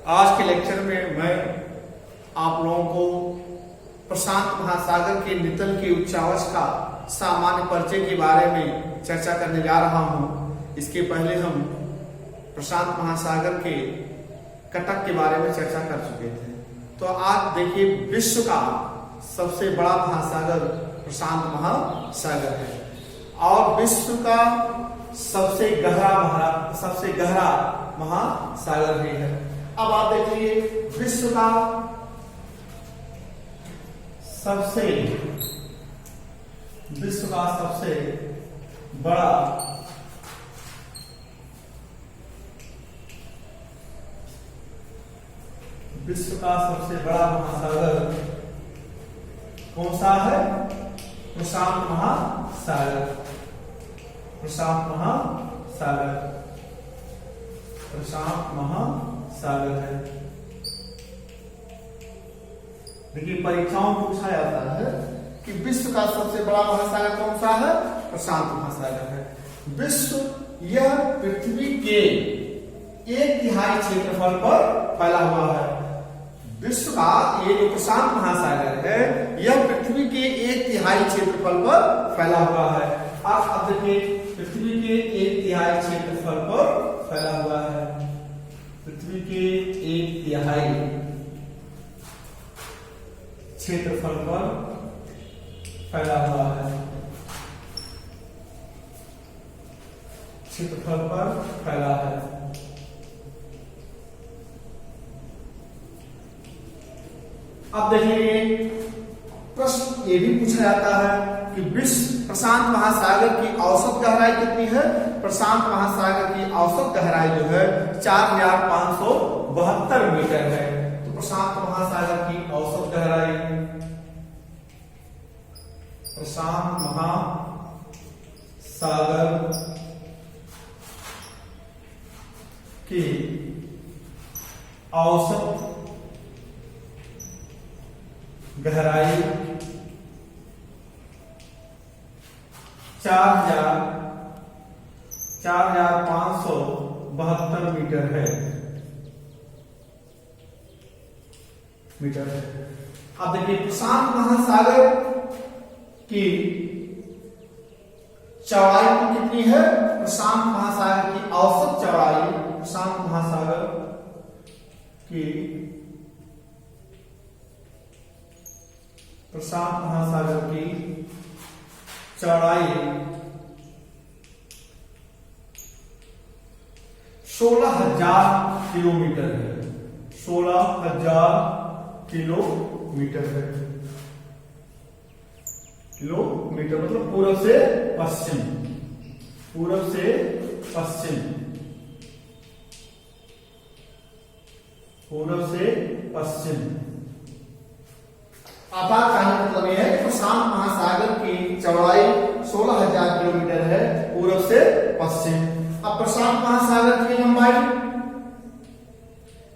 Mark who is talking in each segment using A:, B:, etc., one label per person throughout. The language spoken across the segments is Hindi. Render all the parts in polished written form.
A: आज के लेक्चर में मैं आप लोगों को प्रशांत महासागर के नितल के उच्चावच का सामान्य परिचय के बारे में चर्चा करने जा रहा हूं। इसके पहले हम प्रशांत महासागर के कटक के बारे में चर्चा कर चुके थे। तो आज देखिए, विश्व का सबसे बड़ा महासागर प्रशांत महासागर है और विश्व का सबसे गहरा महासागर भी है। अब आप देखिए, विश्व का सबसे बड़ा महासागर कौन सा है? प्रशांत महासागर है। देखिए, परीक्षाओं में पूछा जाता है कि विश्व का सबसे बड़ा महासागर कौन सा है? प्रशांत महासागर है। विश्व यह पृथ्वी के 1/3 क्षेत्रफल पर फैला हुआ है। विश्व का ये जो प्रशांत महासागर है, यह पृथ्वी के 1/3 क्षेत्रफल पर फैला हुआ है। अब देखिए, पृथ्वी के 1/3 क्षेत्रफल पर फैला हुआ है। पृथ्वी के 1/3 क्षेत्रफल पर फैला हुआ है। अब देखिए, प्रश्न ये भी पूछा जाता है कि विश्व प्रशांत महासागर की औसत गहराई कितनी है? प्रशांत महासागर की औसत गहराई जो है 4572 मीटर है। तो प्रशांत महासागर की औसत गहराई, प्रशांत महासागर की औसत गहराई 4572 मीटर है। अब देखिए, प्रशांत महासागर की चौड़ाई कितनी है? प्रशांत महासागर की औसत चौड़ाई, प्रशांत महासागर की चौड़ाई 16,000 किलोमीटर है। 16,000 किलोमीटर है। किलोमीटर मतलब पूर्व से पश्चिम। आपात का मतलब यह है कि प्रशांत महासागर की चौड़ाई 16,000 किलोमीटर है, पूर्व से पश्चिम। अब प्रशांत महासागर की लंबाई,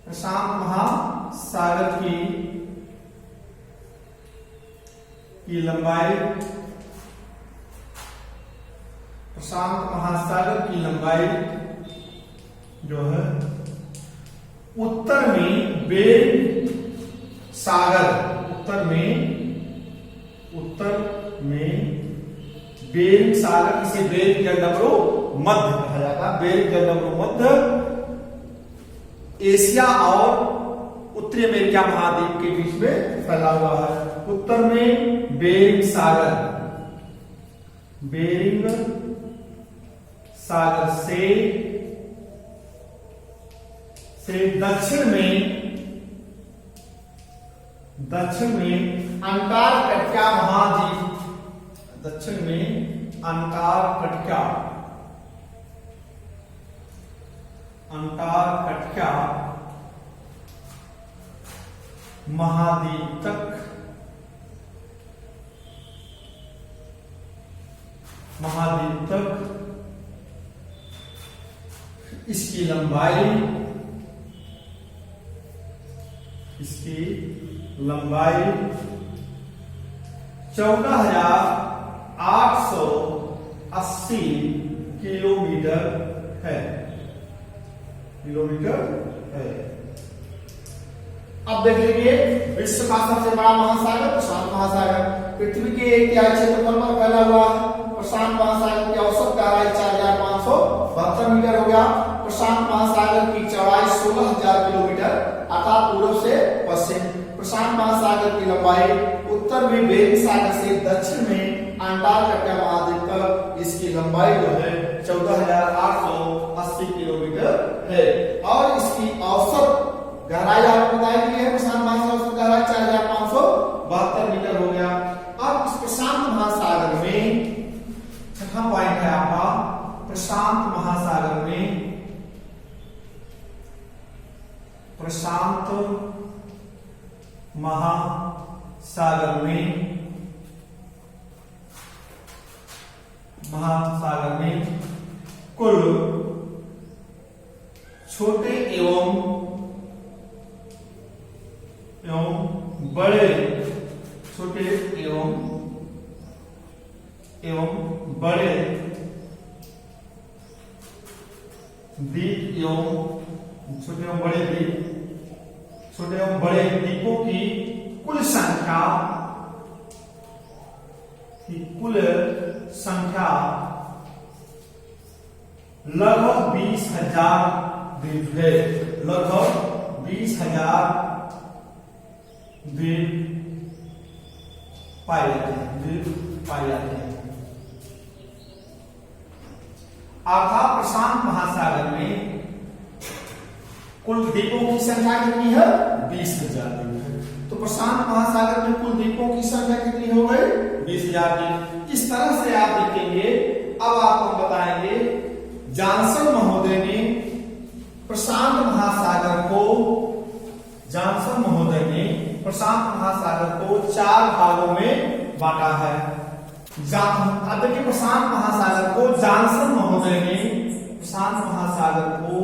A: प्रशांत महासागर की लंबाई जो है, उत्तर में बेरिंग सागर, बेरिंग सागर, इसे बेरिंग जलडमरू मध्य कहा जाता है। बेरिंग जलडमरू मध्य एशिया और उत्तरी अमेरिका महाद्वीप के बीच में फैला हुआ है। उत्तर में बेरिंग सागर से दक्षिण में अंटार्कटिका महाद्वीप, अंटार्कटिका महाद्वीप तक इसकी लंबाई 14,880 किलोमीटर है। अब देख लीजिए विश्व का सबसे बड़ा महासागर प्रशांत महासागर। पृथ्वी के एक तिहाई क्षेत्रफल पर फैला हुआ है। प्रशांत महासागर की औसत गहराई 4572 मीटर हो गया। प्रशांत महासागर की चौड़ाई 16,000 किलोमीटर अर्थात पूर्व से पश्चिम। प्रशांत महासागर की लंबाई उत्तर में बेरिंग सागर से दक्षिण में अंटार्कटिका महाद्वीप तक इसकी लंबाई जो है 14,880 किलोमीटर है। और इसकी औसत गहराई आपको बताई गई है। प्रशांत महासागर की गहराई 4572 मीटर हो गया। अब इस प्रशांत महासागर में छठा पॉइंट है आपका, प्रशांत महासागर में महासागर में कुल छोटे एवं बड़े, छोटे एवं बड़े द्वीप एवं छोटे एवं बड़े द्वीप, छोटे एवं बड़े द्वीपों की कुल संख्या लगभग 20,000 द्वीप है। लगभग 20,000 द्वीप पाए जाते हैं। अर्थात प्रशांत महासागर में कुल द्वीपों की संख्या कितनी है? 20,000 द्वीप है। तो प्रशांत महासागर में कुल द्वीपों की संख्या कितनी हो गई? 20,000 द्वीप। इस तरह से आप देखेंगे। अब आपको बताएंगे जॉनसन महोदय ने प्रशांत महासागर को 4 भागों में बांटा है। अब देखिए प्रशांत महासागर को जॉनसन महोदय ने प्रशांत महासागर को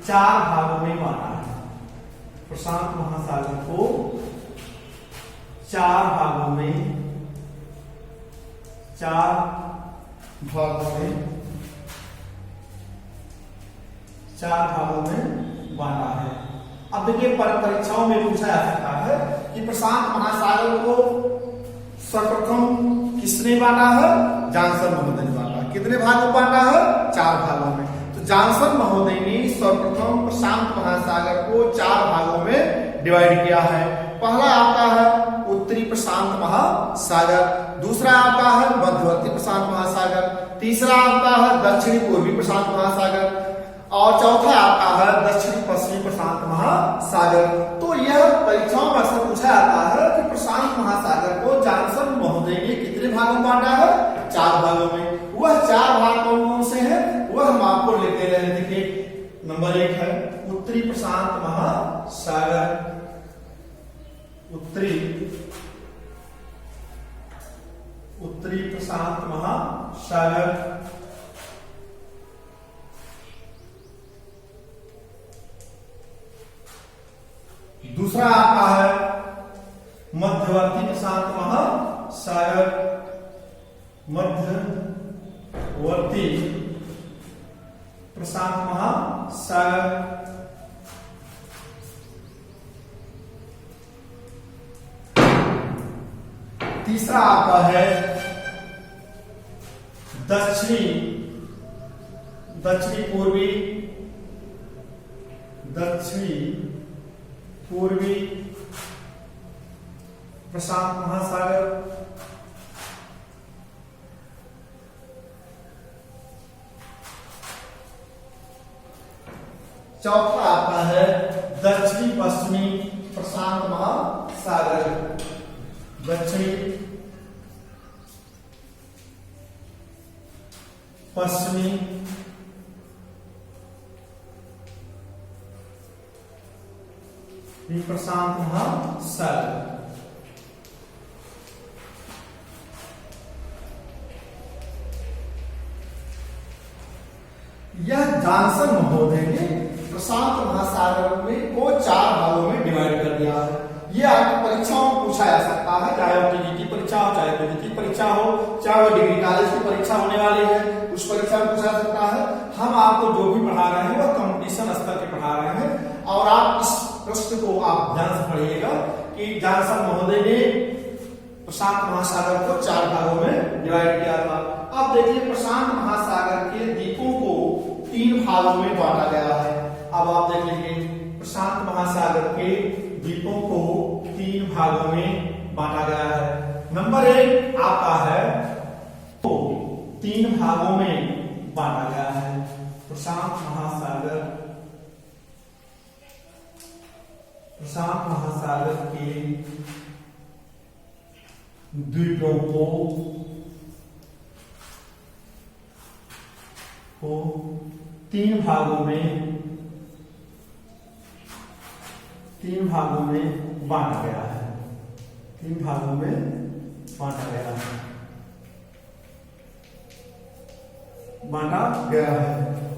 A: 4 भागों में बांटा है। प्रशांत महासागर को 4 भागों में बांटा है। अब देखिए परीक्षाओं में पूछा जा सकता है कि प्रशांत महासागर को सर्वप्रथम किसने बांटा है? जॉनसन महोदय ने बांटा। कितने भागों में बांटा है? 4 भागों में। तो जॉनसन महोदय ने सर्वप्रथम प्रशांत महासागर को 4 भागों में डिवाइड किया है। पहला आपका है उत्तरी प्रशांत महासागर, दूसरा आपका है मध्यवर्ती प्रशांत महासागर, तीसरा आपका है दक्षिणी पूर्वी प्रशांत महासागर और चौथा आपका है दक्षिणी पश्चिमी प्रशांत महासागर। तो यह परीक्षाओं में अक्सर पूछा जाता है कि प्रशांत महासागर को जॉनसन महोदय ने कितने भागों में बांटा है? 4 भागों में। वह 4 भाग कौन कौन से हैं वह हम आपको लेते रहे। देखिए नंबर 1 है उत्तरी प्रशांत महासागर, उत्तरी प्रशांत महासागर। दूसरा आपका है मध्यवर्ती प्रशांत महासागर, मध्यवर्ती प्रशांत महासागर। तीसरा आपका है दक्षिणी पूर्वी प्रशांत महासागर। चौथा आपका है दक्षिणी पश्चिमी प्रशांत महासागर, दक्षिणी पश्चिमी प्रशांत महासागर। यह जॉनसन महोदय ने प्रशांत महासागर में को 4 भागों में डिवाइड कर दिया है। ये आपकी परीक्षाओं में पूछा जा सकता है, चाहे वो टीजी की परीक्षा हो, चाहे पीजी की परीक्षा हो, चाहे वो डिग्री कॉलेज की परीक्षा होने वाली है, उस परीक्षा में पूछा जा सकता है। हम आपको जो भी पढ़ा रहे हैं वो कंपटीशन स्तर के पढ़ा रहे हैं, और आप इस प्रश्न को आप ध्यान से पढ़िएगा कि जानसर महोदय ने प्रशांत महासागर को 4 भागों में डिवाइड किया था। अब देखिए प्रशांत महासागर के द्वीपों को 3 भागों में बांटा गया है। अब आप देख लीजिए प्रशांत महासागर के द्वीपों को 3 भागों में बांटा गया है। नंबर 1 आपका है तो 3 भागों में बांटा गया है। प्रशांत महासागर के द्वीपों को 3 भागों में बांटा गया है। 3 भागों में बांटा गया है।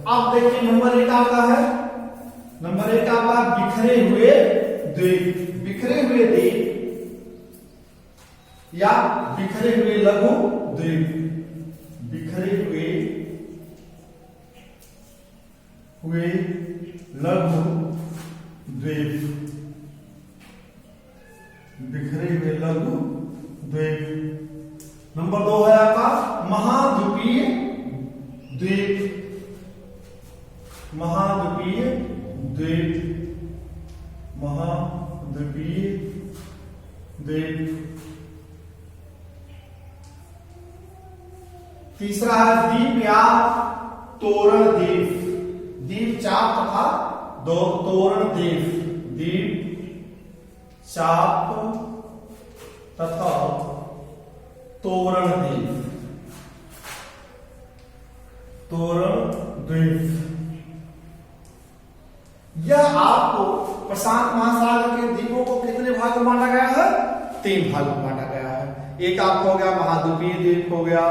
A: आप देखिए नंबर 1 आपका है, नंबर 1 आपका बिखरे हुए द्वीप या बिखरे हुए लघु द्वीप। बिखरे हुए लघु द्वीप। बिखरे हुए लघु द्वीप। नंबर 2 है आपका महाद्वीपीय द्वीप। महाद्वीपीय द्वीप। तीसरा है द्वीप या तोरण द्वीप। द्वीप चाप तथा तोरण द्वीप। द्वीप चाप तथा तोरण द्वीप। यह आपको प्रशांत महासागर के द्वीपों को कितने भाग में बांटा गया है? 3 भाग में बांटा गया है। एक आपको हो गया महाद्वीपीय द्वीप हो गया,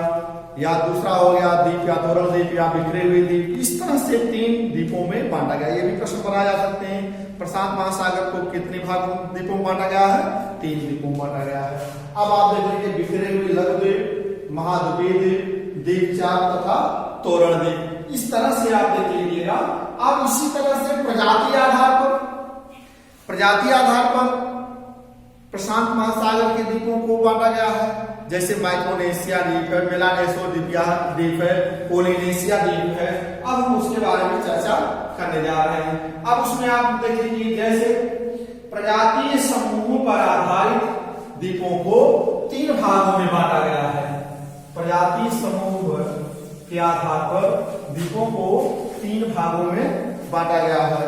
A: या दूसरा हो गया द्वीप या तोरण द्वीप या बिखरे हुए द्वीप। इस तरह से 3 द्वीपों में बांटा गया। ये भी प्रश्न बनाए जा सकते हैं, प्रशांत महासागर को कितने द्वीपों में बांटा गया है? 3 द्वीपों में बांटा गया है। अब आप देख लीजिए बिखरे हुए लघु द्वीप, महाद्वीपीय द्वीप, द्वीप चाप तथा तोरण द्वीप। इस तरह से आप देख लीजिएगा। अब इसी तरह से प्रजाति आधार पर प्रशांत महासागर के द्वीपों को बांटा गया है। जैसे माइक्रोनेशिया द्वीप है, मेलानेसो द्वीप है, पोलिनेशिया द्वीप है। अब हम उसके बारे में चर्चा करने जा रहे हैं। अब उसमें आप देख लीजिए जैसे प्रजातीय समूहों पर आधारित द्वीपों को 3 भागों में बांटा गया है। प्रजातीय समूह के आधार पर द्वीपों को 3 भागों में बांटा गया है।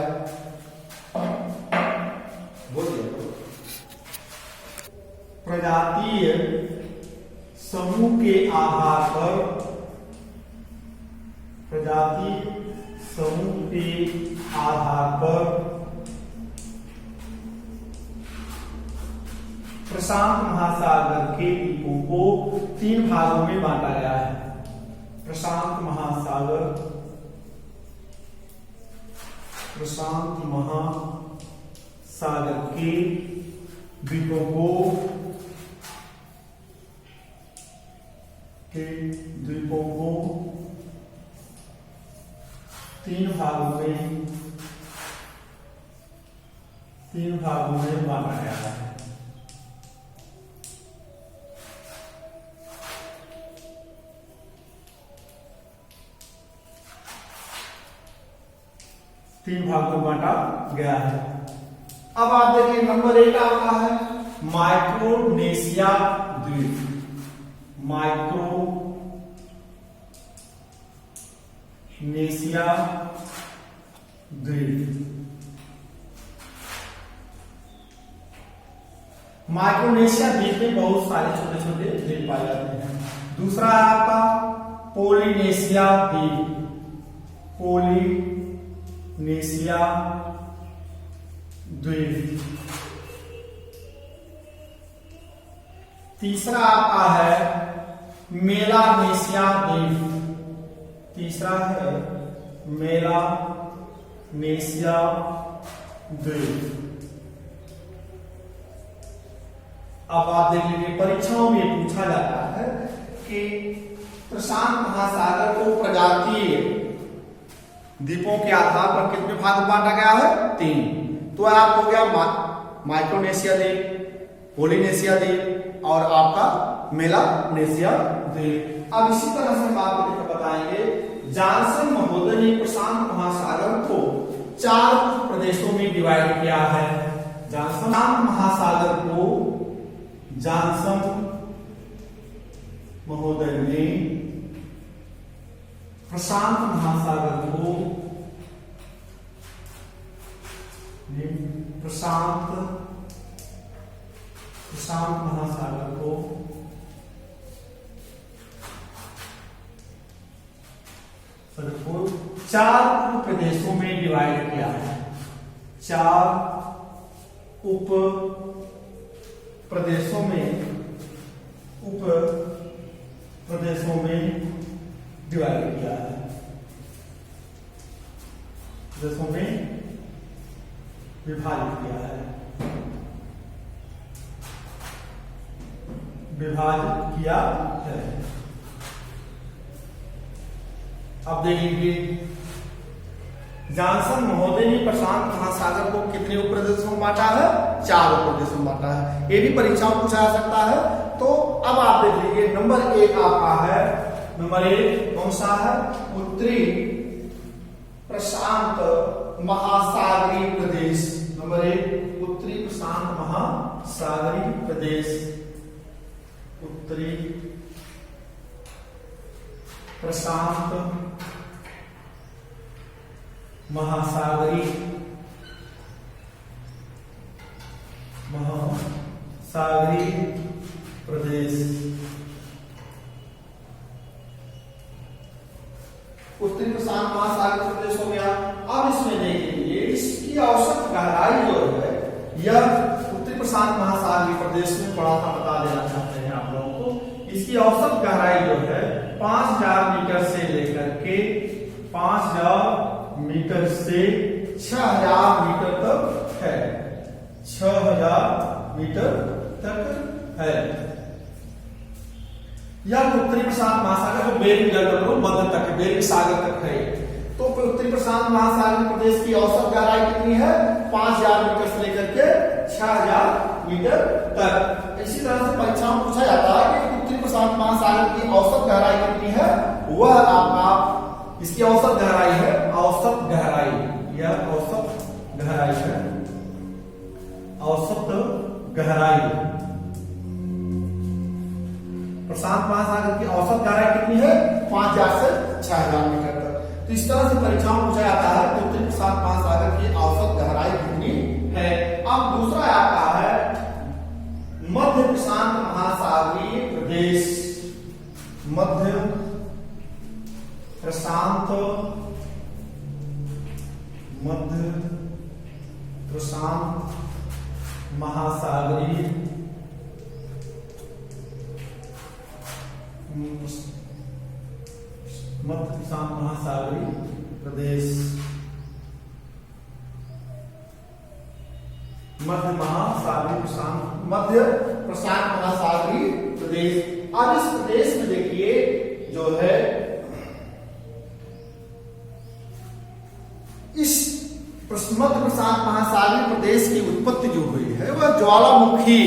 A: प्रजातीय समूह के आधार पर प्रशांत महासागर के द्वीपों को 3 भागों में बांटा गया है। प्रशांत महासागर के द्वीपों को 3 भागों में बांटा गया है। तीन भागों में बांटा गया है। अब आप देखिए नंबर 1 आपका है माइक्रोनेशिया द्वीप। माइक्रोनेशिया द्वीप। माइक्रोनेशिया द्वीप में बहुत सारे छोटे छोटे द्वीप पाए जाते हैं। दूसरा है आपका पोलिनेशिया द्वीप। पोलिनेशिया द्वीप। तीसरा आपका है मेलानेशिया द्वीप। तीसरा है मेलानेशिया नेशिया द्वीप। अब आप देख लीजिए, परीक्षाओं में पूछा जाता है कि प्रशांत महासागर को प्रजातीय द्वीपों के आधार पर कितने भाग में बांटा गया है? 3। तो आप हो गया माइक्रोनेशिया द्वीप, पोलिनेशिया द्वीप और आपका मेलानेशिया द्वीप। अब इसी तरह से हम आपको बताएंगे, जॉनसन महोदय ने प्रशांत महासागर को 4 प्रदेशों में डिवाइड किया है। जॉनसन महासागर को जॉनसन महोदय ने प्रशांत महासागर को प्रशांत महासागर को 4 उप प्रदेशों में डिवाइड किया है। 4 उप प्रदेशों में डिवाइड किया है। प्रदेशों में विभाजित किया है। अब देख लीजिए, जॉनसन महोदय ने प्रशांत महासागर को कितने उप प्रदेशों में बांटा है? 4 उप प्रदेशों में बांटा है। ये भी परीक्षाओं में पूछा जा सकता है। तो अब आप देख लीजिए, नंबर 1 आपका है, नंबर 1 कौन सा है? उत्तरी प्रशांत महासागरीय प्रदेश। नंबर 1 उत्तरी प्रशांत महासागरीय प्रदेश। उत्तरी प्रशांत महासागरीय प्रदेश। उत्तरी प्रशांत महासागरीय प्रदेश हो गया। अब इसमें देखिए, इसकी औसत गहराई जो है, यह उत्तरी प्रशांत महासागरीय प्रदेश में बड़ा सा बता देना चाहते हैं आप लोगों को। इसकी औसत गहराई जो है 5000 मीटर से लेकर के 5000 मीटर से 6000 मीटर तक है। 6000 मीटर तक है। यह उत्तरी प्रशांत महासागर जो बेरिंग मध्य तक है, बेरिंग सागर तक है। तो उत्तरी प्रशांत महासागर प्रदेश की औसत गहराई कितनी है? 5000 मीटर से लेकर के 6000 मीटर तक। इसी तरह से परीक्षा में पूछा जाता है कि उत्तरी प्रशांत महासागर की औसत गहराई कितनी है? वह आपका, इसकी औसत गहराई है, औसत गहराई, यह औसत गहराई है। औसत गहराई प्रशांत महासागर की औसत गहराई कितनी है? 5000 से 6000 मीटर तक। तो इस तरह से परीक्षा में पूछा जाता है कि उत्तरी प्रशांत महासागर की औसत गहराई कितनी है। अब दूसरा आपका है मध्य प्रशांत महासागरीय प्रदेश। मध्य प्रशांत महासागरीय मध्य प्रशांत महासागरीय प्रदेश। मध्य प्रशांत महासागरीय प्रदेश। अब इस प्रदेश में देखिए जो है, इस मध्य प्रशांत महासागरीय प्रदेश की उत्पत्ति जो हुई है वह ज्वालामुखी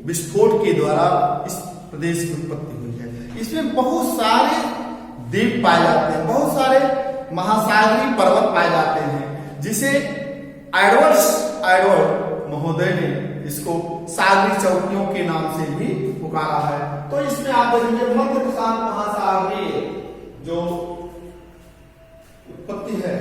A: विस्फोट के द्वारा इस प्रदेश की उत्पत्ति हुई है। इसमें बहुत सारे द्वीप पाए जाते हैं, बहुत सारे महासागरीय पर्वत पाए जाते हैं, जिसे एडवर्ड महोदय ने इसको सागरी चौकियों के नाम से भी पुकारा है। तो इसमें आप देखेंगे मध्य प्रशांत महासागरीय जो उत्पत्ति है,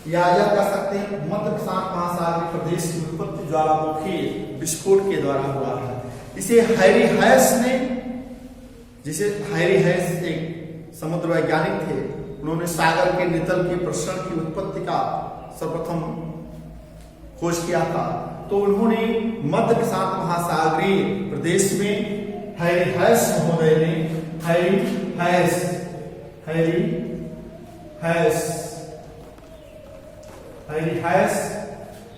A: या यह कह सकते हैं मध्य प्रशांत महासागरीय प्रदेश की उत्पत्ति ज्वालामुखी विस्फोट के द्वारा हुआ है। इसे हैरी हैस एक समुद्र वैज्ञानिक थे, उन्होंने सागर के नितल के प्रसरण की उत्पत्ति का सर्वप्रथम खोज किया था। तो उन्होंने मध्य प्रशांत महासागरीय प्रदेश में हैरी हैस महोदय ने हैरी हैस हैरी हैस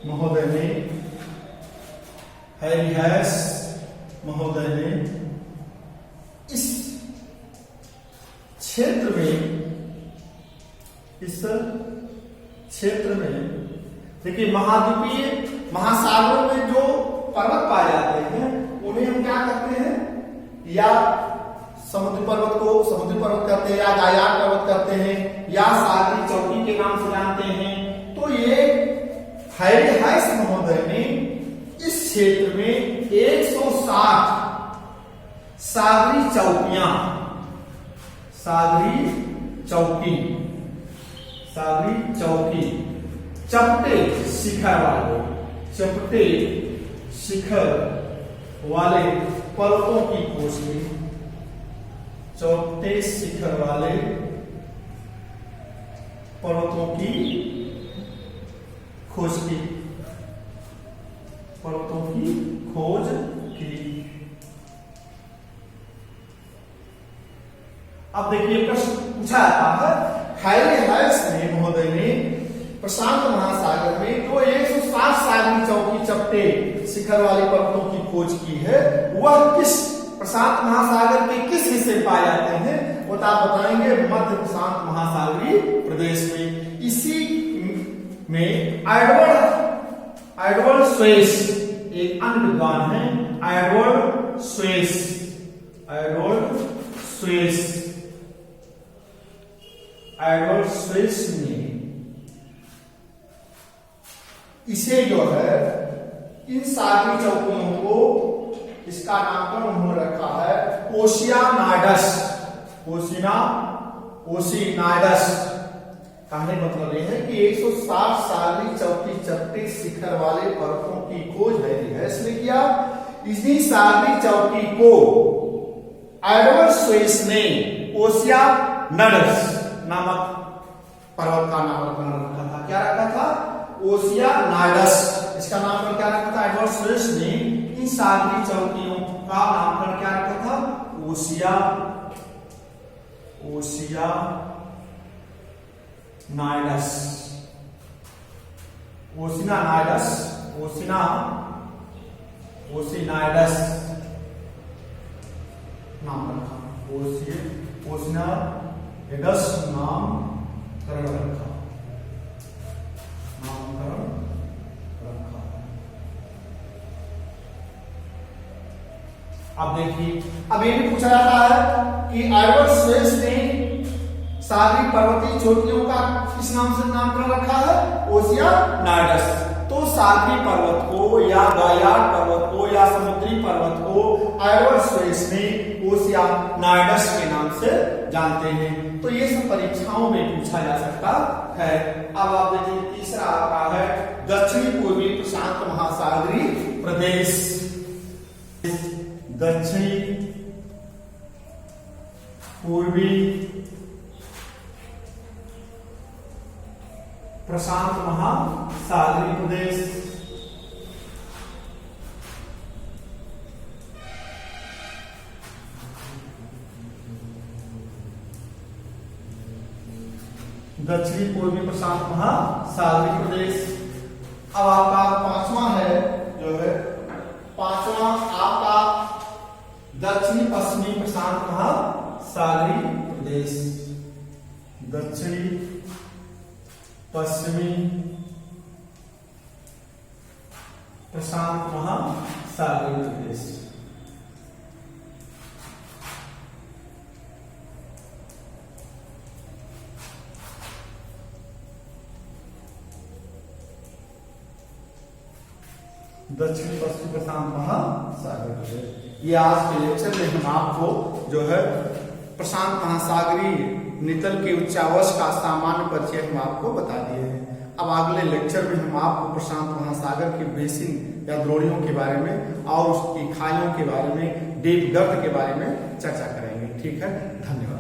A: महोदय ने, हैरी हैस महोदय ने इस क्षेत्र में देखिए महाद्वीपीय महासागरों में जो पर्वत पाए जाते हैं उन्हें हम क्या करते हैं, या समुद्री पर्वत कहते हैं, या गायार पर्वत कहते हैं, या सागरी चौकी के नाम से जानते हैं। तो ये हैरी हैस महोदय ने इस क्षेत्र में 160 सागरी चौकी चपटे शिखर वाले पर्वतों की खोज की, चपटे शिखर वाले पर्वतों की खोज की। अब देखिए प्रश्न पूछा जाता है, हैरी हैस महोदय ने प्रशांत महासागर में जो 160 सागरी चौकी चपटे शिखर वाले पर्वतों की खोज की है, वह किस प्रशांत महासागर के किस हिस्से में पाए जाते हैं, वो आप बताएंगे मध्य प्रशांत महासागरीय प्रदेश में। इसी में एडवर्ड स्वेस एक अन्य विद्वान है, एडवर्ड स्वेस ने इसे जो है इन सागरी चौकियों को, इसका नामकरण उन्होंने रखा है ओशियानाइडस। कहने का मतलब यह है कि 160 सागरी चौकी चपटे शिखर वाले पर्वतों की खोज हैरी हैस ने किया। इसी सागरी चौकी को एडवर्ड स्वेस ने ओशियानाइडस नामक पर्वत का नामकरण रखा था। क्या रखा था? ओशियानाइडस। इसका नामकरण क्या रखा था? एडवर्ड स्वेस ने इन सागरी चौकियों का नामकरण क्या रखा था? ओशियानाइडस नाम रखा, ओशियानाइडस नामकरण रखा। अब देखिए, अब ये भी पूछा जाता है कि एडवर्ड स्वेस ने सागरी पर्वतीय चोटियों का किस नाम से नामकरण रखा है? ओशियानाइडस। तो सागरी पर्वत को या गायार पर्वत को या समुद्री पर्वत को एडवर्ड स्वेस ने ओशियानाइडस के नाम से जानते हैं। तो ये सब परीक्षाओं में पूछा जा सकता है। अब आप देखिए तीसरा आता है दक्षिणी पूर्वी प्रशांत महासागरीय प्रदेश। दक्षिणी पूर्वी प्रशांत महासागरीय प्रदेश। दक्षिणी पूर्वी प्रशांत महासागरीय प्रदेश। अब आपका पांचवा है जो है, पांचवा आपका दक्षिणी पश्चिमी प्रशांत महासागरीय प्रदेश। दक्षिणी पश्चिमी प्रशांत महासागरीय प्रदेश। दक्षिणी पश्चिमी प्रशांत महासागरीय प्रदेश। ये आज के लेक्चर में हम आपको जो है प्रशांत महासागरीय नितल के उच्चावच का सामान्य परिचय हम आपको बता दिए हैं। अब अगले लेक्चर में हम आपको प्रशांत महासागर के बेसिन या द्रोणियों के बारे में और उसकी खाइयों के बारे में, डीप गर्त के बारे में चर्चा करेंगे। ठीक है, धन्यवाद।